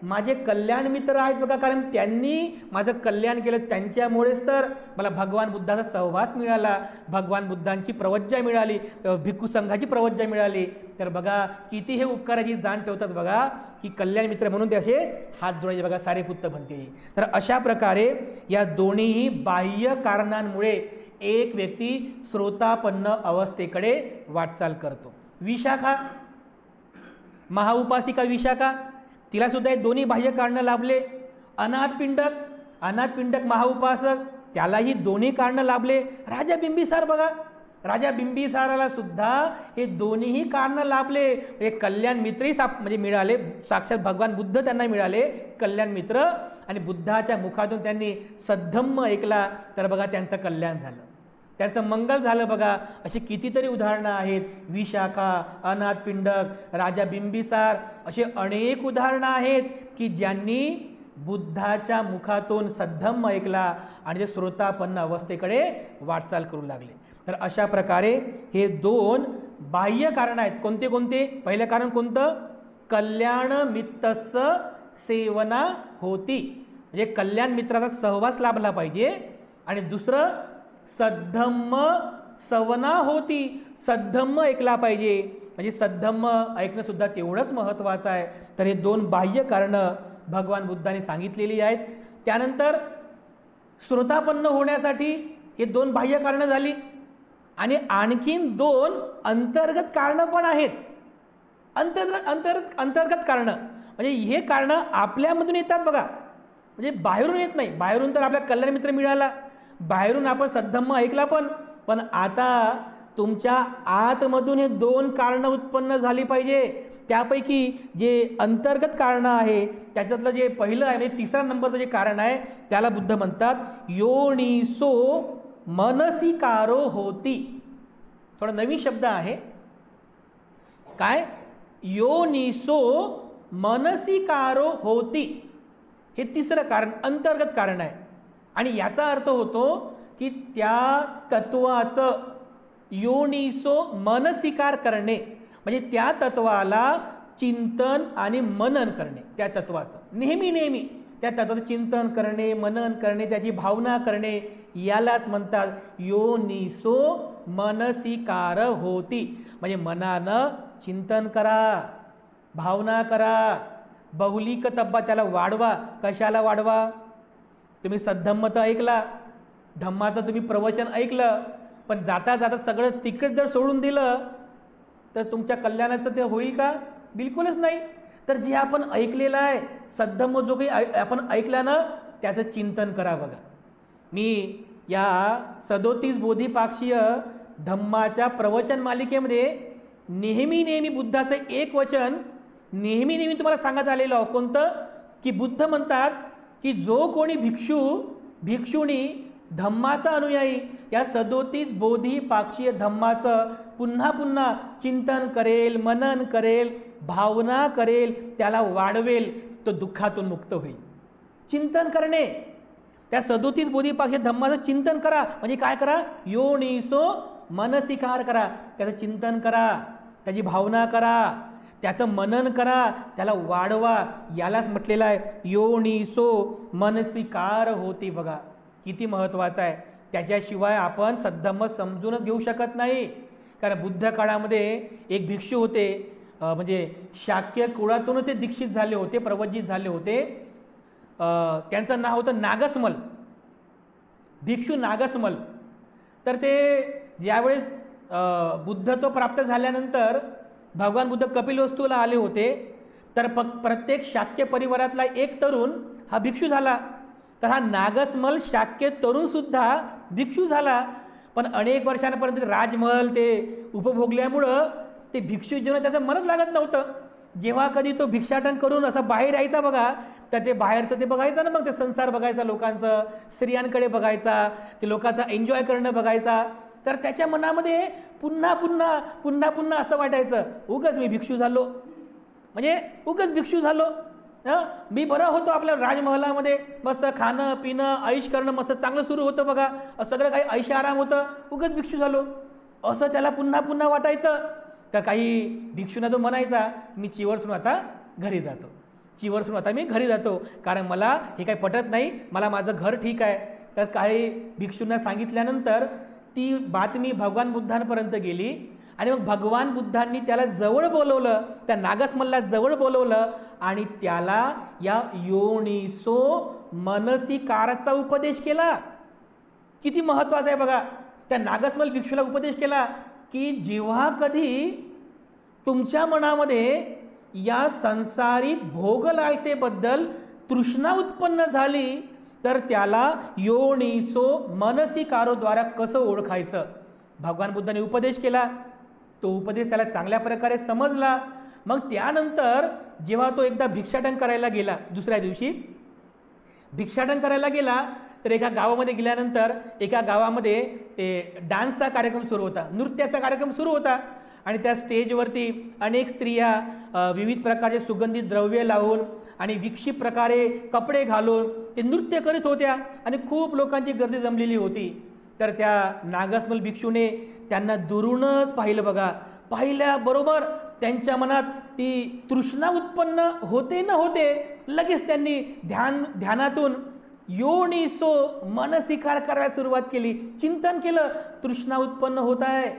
A: माझे कल्याण मित्र आहेत. बघा कारण त्यांनी माझं कल्याण केलं, त्यांच्यामुळेच तर मला भगवान बुद्धाचा सहवास मिळाला, भगवान बुद्धांची प्रवज्जा मिळाली, भिक्खू संघाची प्रवज्जा मिळाली. तर बघा किती हे उपकाराची जाण ठेवतात बघा की कल्याण मित्र म्हणून ते असे हात जोडायचे बघा सारीपुत्त भंते. तर अशा प्रकारे या दोन्हीही बाह्य कारणांमुळे एक व्यक्ती श्रोतापन्न अवस्थेकडे वाटचाल करतो. विशाखा महाउपासिका विशाखा, तिला सुद्धा हे दोन्ही बाह्य कारणं लाभले. अनाथपिंडक महाउपासक, त्यालाही दोन्ही कारणं लाभले. राजा बिंबिसार बघा, राजा बिंबिसाराला सुद्धा हे दोन्हीही कारणं लाभले. हे कल्याण मित्रही म्हणजे मिळाले, साक्षात भगवान बुद्ध त्यांना मिळाले कल्याण मित्र आणि बुद्धाच्या मुखातून त्यांनी सद्धम्म ऐकला तर बघा त्यांचं कल्याण झालं, त्यांचं मंगल झालं. बघा अशी कितीतरी उदाहरणं आहेत. विशाखा, अनाथपिंडक, राजा बिंबिसार, असे अनेक उदाहरणं आहेत की ज्यांनी बुद्धाच्या मुखातून सद्धम्म ऐकला आणि ते श्रोतापन्न अवस्थेकडे वाटचाल करू लागले. तर अशा प्रकारे हे दोन बाह्य कारण आहेत. कोणते कोणते? पहिलं कारण कोणतं? कल्याण मित्तस्य सेवना होती, म्हणजे कल्याण मित्राचा सहवास लाभला पाहिजे. आणि दुसरं सद्धम्म सवना होती, सद्धम्म ऐकला पाहिजे, म्हणजे सद्धम्म ऐकणं सुद्धा तेवढंच महत्त्वाचं आहे. तर हे दोन बाह्य कारणं भगवान बुद्धांनी सांगितलेली आहेत. त्यानंतर श्रोतापन्न होण्यासाठी हे दोन बाह्य कारणं झाली आणि आणखीन दोन अंतर्गत कारणं पण आहेत. अंतर्गत कारणं म्हणजे हे कारणं आपल्यामधून येतात बघा, म्हणजे बाहेरून येत नाही. बाहेरून तर आपल्या कल्याण मित्र मिळाला, बाहेरून आपण सद्धम्म ऐकला, पण आता तुमच्या आतमधून हे दोन कारणं उत्पन्न झाली पाहिजे. त्यापैकी जे अंतर्गत कारणं आहे त्याच्यातलं जे पहिलं आहे म्हणजे तिसरा नंबरचं जे कारण आहे त्याला बुद्ध म्हणतात योनिसो मनसिकारो होती. थोडा नवीन शब्द आहे. काय? योनिसो मनसिकारो होती, हे तिसरं कारण अंतर्गत कारण आहे. आणि याचा अर्थ होतो की त्या तत्वाचं योनिसो मनसिकार करणे म्हणजे त्या तत्वाला चिंतन आणि मनन करणे. त्या तत्वाचं नेहमी त्या तत्वाचं चिंतन करणे, मनन करणे, त्याची भावना करणे, यालाच म्हणतात योनिसो मनसिकार होती. म्हणजे मनानं चिंतन करा, भावना करा, बहुलिक तब्बा त्याला वाढवा. कशाला वाढवा? तुम्ही सद्धम्म तर ऐकला, धम्माचं तुम्ही प्रवचन ऐकलं, पण जाता जाता सगळं तिकीट जर सोडून दिलं तर तुमच्या कल्याणाचं ते होईल का? बिलकुलच नाही. तर जे आपण ऐकलेलं आहे सद्धम्म जो काही आपण ऐकला ना त्याचं चिंतन करा. बघा मी या 37 बोधिपाक्षीय धम्माच्या प्रवचन मालिकेमध्ये नेहमी बुद्धाचं एक वचन नेहमी तुम्हाला सांगत आलेलं आहे. कोणतं? की बुद्ध म्हणतात की जो कोणी भिक्षुणी धम्माचा अनुयायी या 37 बोधिपाक्षीय धम्माचं पुन्हा चिंतन करेल, मनन करेल, भावना करेल, त्याला वाढवेल, तो दुःखातून मुक्त होईल. चिंतन करणे, त्या 37 बोधिपाक्षीय धम्माचं चिंतन करा. म्हणजे काय करा? योनिसो मनसिकार करा, त्याचं चिंतन करा, त्याची भावना करा, त्याचं मनन करा, त्याला वाढवा. यालाच म्हटलेलं आहे योनिसो मनसिकार होती. बघा किती महत्त्वाचं आहे. त्याच्याशिवाय आपण सद्धम्म समजूनच घेऊ शकत नाही. कारण बुद्ध काळामध्ये एक भिक्षू होते, म्हणजे शाक्य कुळातून ते दीक्षित झाले होते, प्रवज्जित झाले होते. त्यांचं नाव होतं नागसमल, भिक्षू नागसमल. तर ते ज्यावेळेस बुद्धत्व प्राप्त झाल्यानंतर भगवान बुद्ध कपिलवस्तूला आले होते, तर प्रत्येक शाक्य परिवारातला एक तरुण हा भिक्षू झाला. तर हा नागसमल शाक्य तरुणसुद्धा भिक्षू झाला. पण अनेक वर्षांपर्यंत राजमहल ते उपभोगल्यामुळं ते भिक्षू जीवन त्याचं मनच लागत नव्हतं. जेव्हा कधी तो भिक्षाटन करून असं बाहेर यायचा बघा, तर ते बाहेरचं ते बघायचं ना, मग ते संसार बघायचा, लोकांचं स्त्रियांकडे बघायचा, ते लोकांचा एन्जॉय करणं बघायचा. तर त्याच्या मनामध्ये पुन्हा पुन्हा पुन्हा पुन्हा असं वाटायचं, उगाच मी भिक्षू झालो, म्हणजे उगाच भिक्षू झालो. मी बरं होतो आपल्या राजमहलामध्ये, मस्त खाणं पिणं ऐश करणं मस्त चांगलं सुरू होतं बघा, असं काही ऐश आराम होतं, उगाच भिक्षू झालो असं त्याला पुन्हा पुन्हा वाटायचं. तर काही भिक्षूंना तो म्हणायचा, मी चिवरसून आता घरी जातो, चिवरसून आता मी घरी जातो, कारण मला हे काही पटत नाही, मला माझं घर ठीक आहे. तर काही भिक्षूंना सांगितल्यानंतर ती बातमी भगवान बुद्धांपर्यंत गेली आणि मग भगवान बुद्धांनी त्याला जवळ बोलवलं, त्या नागसमलला जवळ बोलवलं आणि त्याला या योनिसो मनसिकारचा उपदेश केला. किती महत्त्वाचा आहे बघा. त्या नागसमल भिक्षूला उपदेश केला की जेव्हा कधी तुमच्या मनामध्ये या संसारी भोगलालसेबद्दल तृष्णा उत्पन्न झाली, तर त्याला योनिसो मनसिकारोद्वारा कसं ओळखायचं भगवान बुद्धांनी उपदेश केला. तो उपदेश त्याला चांगल्या प्रकारे समजला. मग त्यानंतर जेव्हा तो एकदा भिक्षाटन करायला गेला, दुसऱ्या दिवशी भिक्षाटन करायला गेला, तर एका गावामध्ये गेल्यानंतर एका गावामध्ये डान्सचा कार्यक्रम सुरू होता, नृत्याचा कार्यक्रम सुरू होता. आणि त्या स्टेजवरती अनेक स्त्रिया विविध प्रकारचे सुगंधित द्रव्ये लावून आणि विक्षिप्त प्रकारे कपडे घालून ते नृत्य करीत होत्या आणि खूप लोकांची गर्दी जमलेली होती. तर त्या नागसमल भिक्षूने त्यांना दुरूनच पाहिलं बघा. पाहिल्याबरोबर त्यांच्या मनात ती तृष्णा उत्पन्न होते न होते, लगेच त्यांनी ध्यानातून योनिसो मनसिकार करायला सुरुवात केली. चिंतन केलं, तृष्णा उत्पन्न होत आहे,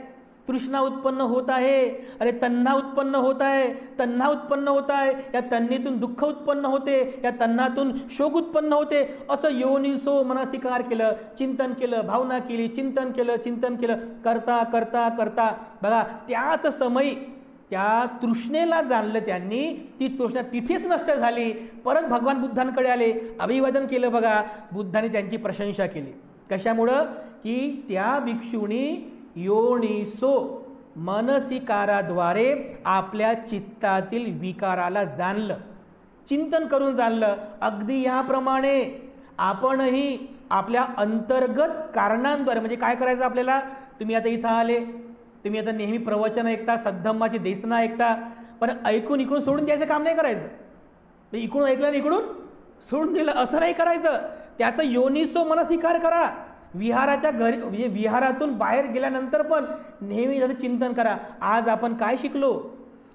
A: तृष्णा उत्पन्न होत आहे, अरे तन्हा उत्पन्न होत आहे, तन्हा उत्पन्न होत आहे, या तन्हीतून दुःख उत्पन्न होते, या तन्हातून शोक उत्पन्न होते. असं योनिसो मनसिकार केलं, चिंतन केलं, भावना केली, चिंतन केलं, करता करता करता बघा त्याच समयी त्या तृष्णेला जाणलं त्यांनी. ती तृष्णा तिथेच नष्ट झाली. परत भगवान बुद्धांकडे आले, अभिवादन केलं बघा. बुद्धांनी त्यांची प्रशंसा केली. कशामुळं? की त्या भिक्षुनी योनिसो मनसिकाराद्वारे आपल्या चित्तातील विकाराला जाणलं, चिंतन करून जाणलं. अगदी याप्रमाणे आपणही आपल्या अंतर्गत कारणांद्वारे, म्हणजे काय करायचं आपल्याला, तुम्ही आता इथं आले, तुम्ही आता नेहमी प्रवचन ऐकता, सद्धम्माची देसना ऐकता, पण ऐकून इकडून सोडून द्यायचं काम नाही करायचं. इकडून ऐकलं आणि इकडून सोडून दिलं असं नाही करायचं. त्याचं योनिसो मनसिकार करा. विहाराच्या घरी म्हणजे विहारातून बाहेर गेल्यानंतर पण नेहमी त्याचं चिंतन करा. आज आपण काय शिकलो,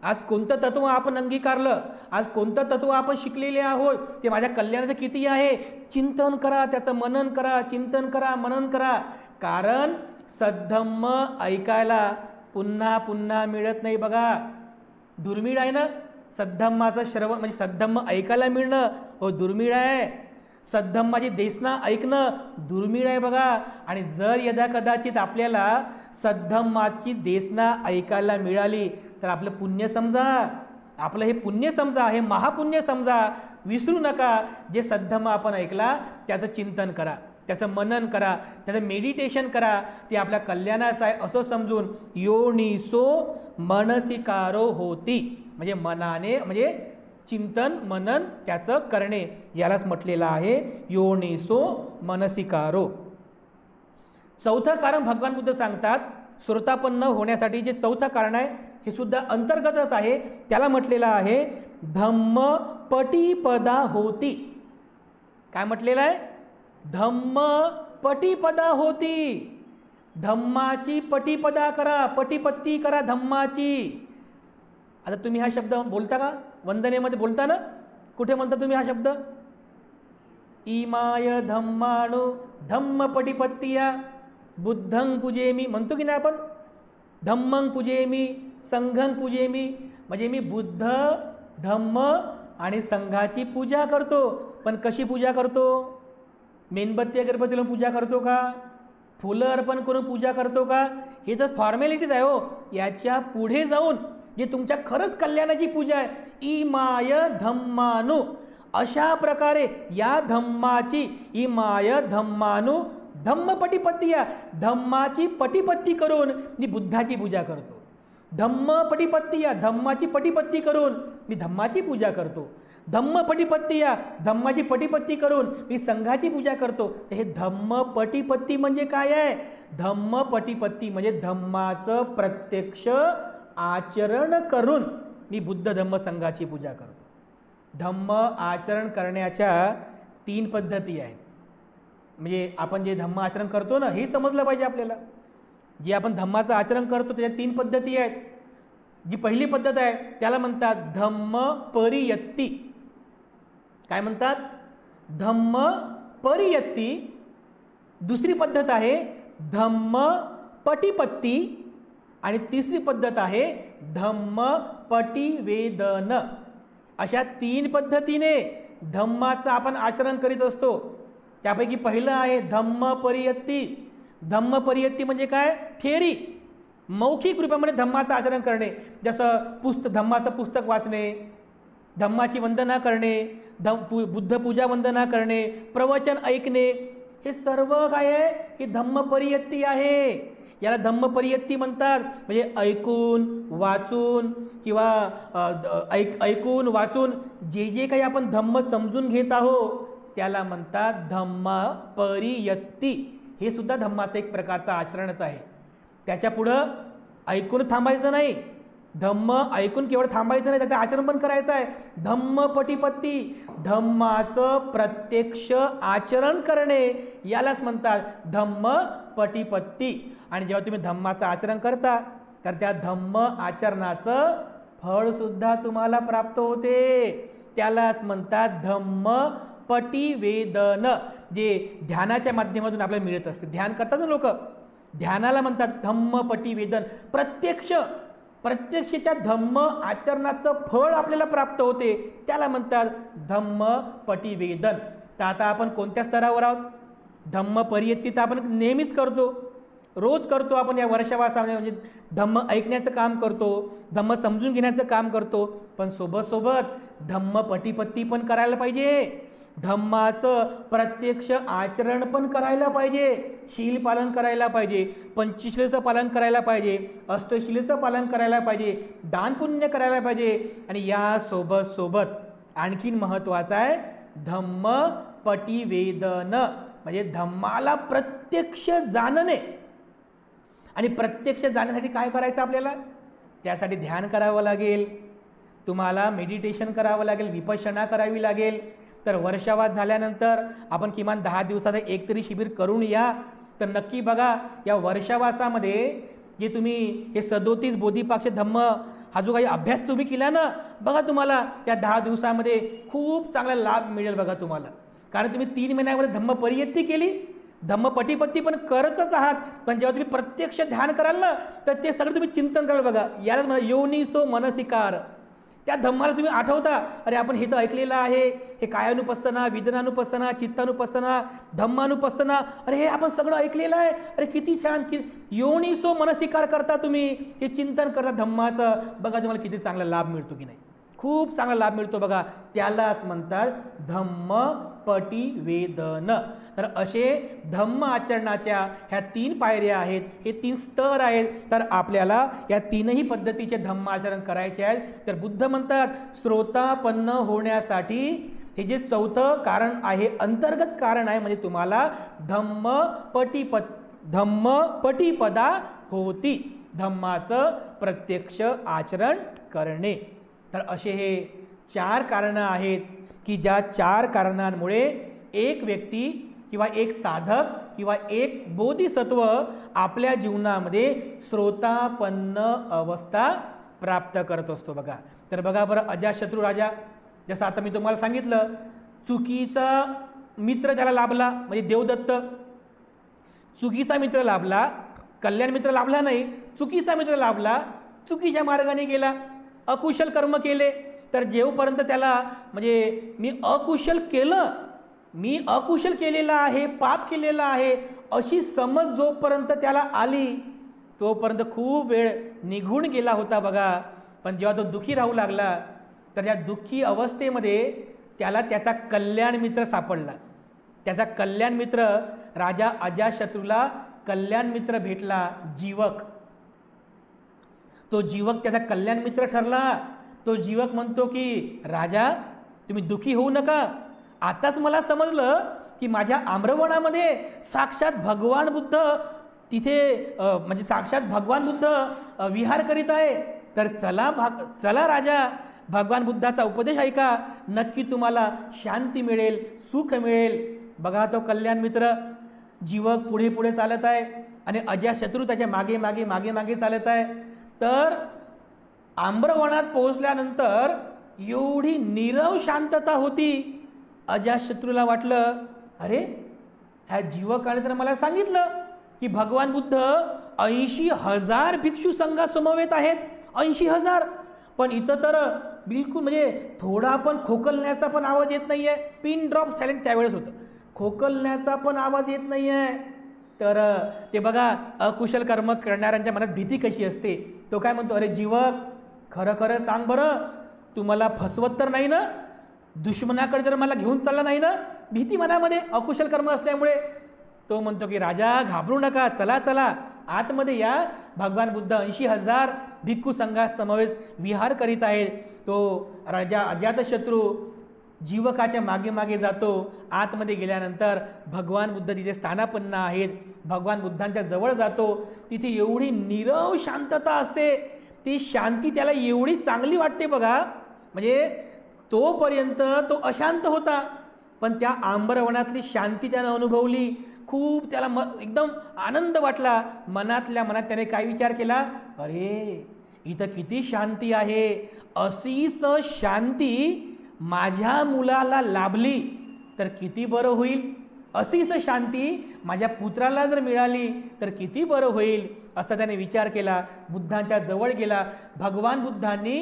A: आज कोणतं तत्व आपण अंगीकारलं, आज कोणतं तत्व आपण शिकलेले आहोत, ते माझ्या कल्याणाचं किती आहे, चिंतन करा, त्याचं मनन करा, चिंतन करा, मनन करा. कारण सद्धम्म ऐकायला पुन्हा पुन्हा मिळत नाही बघा. दुर्मिळ आहे ना सद्धम्माचं श्रवण, म्हणजे सद्धम्म ऐकायला मिळणं हो दुर्मिळ आहे. सद्धम्माची देसना ऐकणं दुर्मिळ आहे बघा. आणि जर यदा कदाचित आपल्याला सद्धम्माची देसना ऐकायला मिळाली तर आपलं पुण्य समजा, आपलं हे पुण्य समजा, हे महापुण्य समजा. विसरू नका, जे सद्धम्म आपण ऐकला त्याचं चिंतन करा, त्याचं मनन करा, त्याचं मेडिटेशन करा, ते आपल्या कल्याणाचं आहे असं समजून योनिसो मनसिकारो होती, म्हणजे मनाने, म्हणजे चिंतन मनन त्याचं करणे, यालाच म्हटलेलं आहे योनिसो मनसिकारो. चौथं कारण भगवान बुद्ध सांगतात, श्रोतापन्न होण्यासाठी जे चौथं कारण आहे हे सुद्धा अंतर्गतच आहे. त्याला म्हटलेलं आहे धम्म पटीपदा होती. काय म्हटलेलं आहे? धम्म पटीपदा होती. धम्माची पटीपदा करा, पटीपत्ती करा धम्माची. आता तुम्ही हा शब्द बोलता का? वंदनेमध्ये बोलता ना? कुठे म्हणता तुम्ही हा शब्द? इमाय धम्माणो धम्म पटीपत्तिया बुद्धं पूजेमी म्हणतो की नाही आपण? धम्मं पूजेमी, संघं पूजेमी, म्हणजे मी बुद्ध, धम्म आणि संघाची पूजा करतो. पण कशी पूजा करतो? मेणबत्ती अगरबत्तीला पूजा करतो का? फुलं अर्पण करून पूजा करतो का? हे तर फॉर्मॅलिटीज आहे हो. याच्या पुढे जाऊन जे तुमच्या खरंच कल्याणाची पूजा आहे, इमाय धम्मानु, अशा प्रकारे या धम्माची, इमाय धम्मानु धम्मपटिपत्तीया, धम्माची पटिपत्ती करून मी बुद्धाची पूजा करतो. धम्मपटिपत्तीया, धम्माची पटिपत्ती करून मी धम्माची पूजा करतो. धम्मपटिपत्तीया, धम्माची पटिपत्ती करून मी संघाची पूजा करतो. हे धम्मपटिपत्ती म्हणजे काय आहे? धम्मपटिपत्ती म्हणजे धम्माचं प्रत्यक्ष आचरण करून मी बुद्ध धम्म संघाची पूजा करतो. धम्म आचरण करण्याच्या 3 पद्धती आहेत. म्हणजे आपण जे धम्म आचरण करतो ना, हे समजलं पाहिजे आपल्याला. जे आपण धम्माचं आचरण करतो त्याच्या 3 पद्धती आहेत. जी पहिली पद्धत आहे त्याला म्हणतात धम्म परियत्ती. काय म्हणतात? धम्म परियत्ती. दुसरी पद्धत आहे धम्म पटिपत्ती आणि तिसरी पद्धत आहे धम्म पटिवेदन. अशा 3 पद्धतीने धम्माचं आपण आचरण करीत असतो. त्यापैकी पहिलं आहे धम्म परियत्ती. धम्म परियत्ती म्हणजे काय? थिअरी, मौखिक रूपामध्ये धम्माचं आचरण करणे. जसं धम्माचं पुस्तक वाचणे, धम्माची वंदना करणे, बुद्ध पूजा वंदना करणे, प्रवचन ऐकणे, हे सर्व काय आहे? हे धम्म परियत्ती आहे. याला धम्म परियत्ती म्हणतात. म्हणजे ऐकून वाचून किंवा ऐकून वाचून जे जे काही आपण धम्म समजून घेत आहोत त्याला म्हणतात धम्म परियत्ती. हे सुद्धा धम्माचं एक प्रकारचं आचरणच आहे. त्याच्या पुढं ऐकून थांबायचं नाही. धम्म ऐकून केवळ थांबायचं नाही, त्याचं आचरण पण करायचं आहे. धम्म पटिपत्ती, धम्माचं प्रत्यक्ष आचरण करणे, यालाच म्हणतात धम्म पटिपत्ती. आणि जेव्हा तुम्ही धम्माचं आचरण करता तर त्या धम्म आचरणाचं फळ सुद्धा तुम्हाला प्राप्त होते. त्यालाच म्हणतात धम्म पटिवेदन, जे ध्यानाच्या माध्यमातून आपल्याला मिळत असते. ध्यान करतात ना लोक, ध्यानाला म्हणतात धम्म पटिवेदन. प्रत्यक्षच्या धम्म आचरणाचं फळ आपल्याला प्राप्त होते, त्याला म्हणतात धम्म पटिवेदन. तर आता आपण कोणत्या स्तरावर आहोत? धम्म परियत्ती तर आपण नेहमीच करतो, रोज करतो. आपण या वर्षावासामध्ये म्हणजे धम्म ऐकण्याचं काम करतो, धम्म समजून घेण्याचं काम करतो. पण सोबत धम्म पटिपत्ती पण करायला पाहिजे. धम्माचं प्रत्यक्ष आचरण पण करायला पाहिजे. शील पालन करायला पाहिजे, पंचशीलेचं पालन करायला पाहिजे, अष्टशिलेचं पालन करायला पाहिजे, दान पुण्य करायला पाहिजे. आणि या सोबत आणखीन महत्त्वाचं आहे धम्म पटिवेदन, म्हणजे धम्माला प्रत्यक्ष जाणणे. आणि प्रत्यक्ष जाण्यासाठी काय करायचं आपल्याला? त्यासाठी ध्यान करावं लागेल, तुम्हाला मेडिटेशन करावं लागेल, विपश्यना करावी लागेल. तर वर्षावास झाल्यानंतर आपण किमान 10 दिवसात एक तरी शिबिर करून या. तर नक्की बघा, या वर्षावासामध्ये जे तुम्ही हे 37 बोधिपाक्ष धम्म हा जो काही अभ्यास तुम्ही केला ना, बघा तुम्हाला त्या 10 दिवसामध्ये खूप चांगला लाभ मिळेल बघा तुम्हाला. कारण तुम्ही 3 महिन्यामध्ये धम्म परियत्ती केली, धम्म पटिपत्ती पण करतच आहात. पण जेव्हा तुम्ही प्रत्यक्ष ध्यान कराल ना, तर ते सगळं तुम्ही चिंतन कराल बघा. याला म्हणा योनिसो मनसिकार. त्या धम्माला तुम्ही आठवता, अरे आपण हे तर ऐकलेलं आहे, हे कायानुपස්සना, वेदनानुपස්සना, चित्तानुपස්සना, धम्मानुपස්සना, अरे हे आपण सगळं ऐकलेलं आहे. अरे किती छान. योनिसो मनसिकार करता तुम्ही, हे चिंतन करता धम्माचं, बघा तुम्हाला किती चांगला लाभ मिळतो की नाही. खूप चांगला लाभ मिळतो बघा. त्यालाच म्हणतात धम्म पटिवेदन. तर असे धम्म आचरणाच्या ह्या 3 पायऱ्या आहेत, हे 3 स्तर आहेत. तर आपल्याला या 3ही पद्धतीचे धम्म आचरण करायचे आहेत. तर बुद्ध म्हणतात श्रोतापन्न होण्यासाठी हे जे 4थं कारण आहे, अंतर्गत कारण आहे, म्हणजे तुम्हाला धम्म पटिपदा होती, धम्माचं प्रत्यक्ष आचरण करणे. तर असे हे 4 कारणं आहेत की ज्या 4 कारणांमुळे एक व्यक्ती किंवा एक साधक किंवा एक बोधिसत्व आपल्या जीवनामध्ये श्रोतापन्न अवस्था प्राप्त करत असतो बघा. तर बघा बरं, अजातशत्रू राजा, जसं आता मी तुम्हाला सांगितलं, चुकीचा मित्र त्याला लाभला, म्हणजे देवदत्त चुकीचा मित्र लाभला, कल्याण मित्र लाभला नाही, चुकीचा मित्र लाभला, चुकीच्या मार्गाने गेला, अकुशल कर्म केले. तर जेवपर्यंत त्याला म्हणजे मी अकुशल केलेलं आहे, पाप केलेलं आहे, अशी समज जोपर्यंत त्याला आली तोपर्यंत खूप वेळ निघून गेला होता बघा. पण जेव्हा तो दुःखी राहू लागला तर या दुःखी अवस्थेमध्ये त्याला त्याचा कल्याण मित्र सापडला. त्याचा कल्याण मित्र राजा अजातशत्रूला कल्याण मित्र भेटला, जीवक. तो जीवक त्याचा कल्याण मित्र ठरला. तो जीवक म्हणतो की राजा, तुम्ही दुःखी होऊ नका. आताच मला समजलं की माझ्या आम्रवनामध्ये साक्षात भगवान बुद्ध तिथे म्हणजे साक्षात भगवान बुद्ध विहार करीत आहे. तर चला राजा, भगवान बुद्धाचा उपदेश ऐका, नक्की तुम्हाला शांती मिळेल, सुख मिळेल. बघा तो कल्याण मित्र जीवक पुढे पुढे चालत आहे आणि अजातशत्रू त्याच्या मागे मागे मागे मागे चालत आहे. तर आम्रवनात पोहोचल्यानंतर एवढी नीरव शांतता होती. अजातशत्रूला वाटलं, अरे ह्या जीवकाने तर मला सांगितलं की भगवान बुद्ध 80,000 भिक्षू संघासमवेत आहेत. 80,000. पण इथं तर बिलकुल म्हणजे थोडा पण खोकलण्याचा पण आवाज येत नाही आहे. पिन ड्रॉप सायलेंट त्यावेळेस होतं. खोकलण्याचा पण आवाज येत नाही आहे. तर ते बघा अकुशल कर्म करणाऱ्यांच्या मनात भीती कशी असते. तो काय म्हणतो, अरे जीवक, खरं खरं सांग बरं, तू मला फसवत तर नाही ना, दुश्मनाकडे तर मला घेऊन चालला नाही ना. भीती मनामध्ये अकुशल कर्म असल्यामुळे. तो म्हणतो की राजा घाबरू नका, चला चला आतमध्ये या, भगवान बुद्ध 80,000 भिक्खू संघासमवेत विहार करीत आहेत. तो राजा अजातशत्रू जीवकाच्या मागे मागे जातो. आतमध्ये गेल्यानंतर भगवान बुद्ध तिथे स्थानापन्न आहेत. भगवान बुद्धांच्या जवळ जातो. तिथे एवढी नीरव शांतता असते. ती शांती त्याला एवढी चांगली वाटते बघा. म्हणजे तोपर्यंत तो अशांत होता, पण त्या आंबरवनातली शांती त्यानं अनुभवली. खूप त्याला एकदम आनंद वाटला. मनातल्या मनात त्याने काय विचार केला, अरे इथं किती शांती आहे. अशीच शांती माझ्या मुलाला लाभली तर किती बरं होईल. अशीच शांती माझ्या पुत्राला जर मिळाली तर किती बरं होईल, असा त्याने विचार केला. बुद्धांच्या जवळ गेला. भगवान बुद्धांनी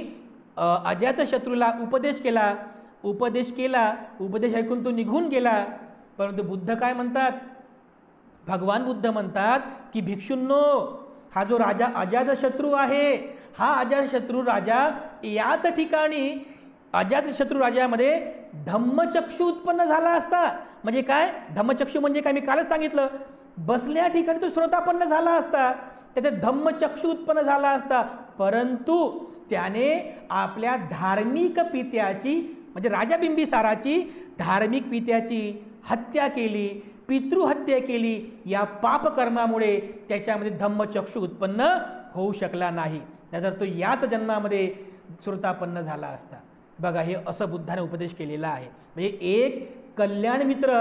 A: अजातशत्रूला उपदेश केला. उपदेश ऐकून तो निघून गेला. परंतु बुद्ध काय म्हणतात, भगवान बुद्ध म्हणतात की भिक्षूंनो, हा जो राजा अजातशत्रू आहे, हा अजातशत्रू राजा याच ठिकाणी अजातशत्रू राजामध्ये धम्मचक्षु उत्पन्न झाला असता. म्हणजे काय धम्मचक्षु म्हणजे काय, मी कालच सांगितलं, बसल्या ठिकाणी तो श्रोतापन्न झाला असता, त्याचे धम्मचक्षु उत्पन्न झाला असता. परंतु त्याने आपल्या धार्मिक पित्याची म्हणजे राजा बिंबिसाराची धार्मिक पित्याची हत्या केली, पितृहत्या केली. या पापकर्मामुळे त्याच्यामध्ये धम्मचक्षु उत्पन्न होऊ शकला नाही. नाहीतर तो याच जन्मामध्ये श्रोतापन्न झाला असता. बघा, हे असं बुद्धाने उपदेश केलेला आहे. म्हणजे एक कल्याण मित्र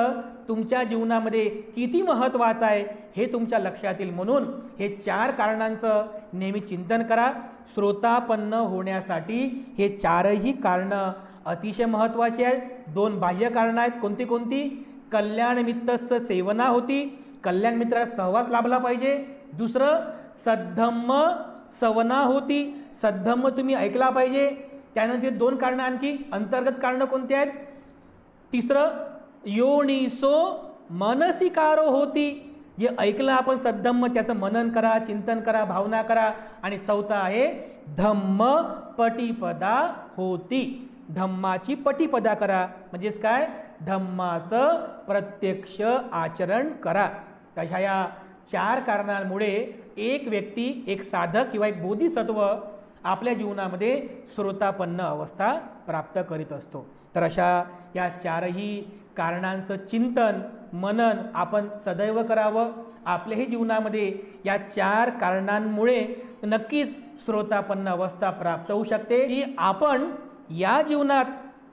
A: तुमच्या जीवनामध्ये किती महत्त्वाचा आहे हे तुमच्या लक्षात येईल. म्हणून हे 4 कारणांचं नेहमी चिंतन करा. श्रोतापन्न होण्यासाठी हे 4ही कारणं अतिशय महत्त्वाची आहेत. 2 बाह्य कारणं आहेत. कोणती कोणती? कल्याण मित्रस्य सेवना होती, कल्याण मित्राचा सहवास लाभला पाहिजे. दुसरं सद्धम्म सवना होती, सद्धम्म तुम्ही ऐकला पाहिजे. त्यानंतर 2 कारणं आणखी अंतर्गत कारणं कोणती आहेत? तिसरं योनिसो मनसिकारो होती, जे ऐकलं आपण सद्धम्म त्याचं मनन करा, चिंतन करा, भावना करा. आणि चौथा आहे धम्म पटिपदा होती, धम्माची पटिपदा करा. म्हणजेच काय, धम्माचं प्रत्यक्ष आचरण करा. तशा या 4 कारणांमुळे एक व्यक्ती, एक साधक किंवा एक बोधिसत्व आपल्या जीवनामध्ये श्रोतापन्न अवस्था प्राप्त करीत असतो. तर अशा या 4ही कारणांचं चिंतन मनन आपण सदैव करावं. आपल्याही जीवनामध्ये या 4 कारणांमुळे नक्कीच श्रोतापन्न अवस्था प्राप्त होऊ शकते. की आपण या जीवनात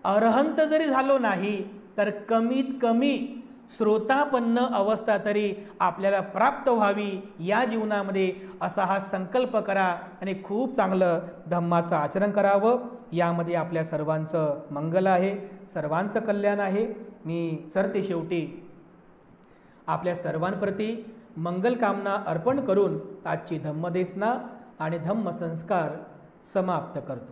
A: अरहंत जरी झालो नाही तर कमीत कमी श्रोतापन्न अवस्था तरी आपल्याला प्राप्त व्हावी या जीवनामध्ये, असा हा संकल्प करा आणि खूप चांगलं धम्माचं आचरण करावं. यामध्ये आपल्या सर्वांचं मंगल आहे, सर्वांचं कल्याण आहे. मी सरते शेवटी आपल्या सर्वांप्रती मंगल कामना अर्पण करून आजची धम्मदेसना आणि धम्मसंस्कार समाप्त करतो.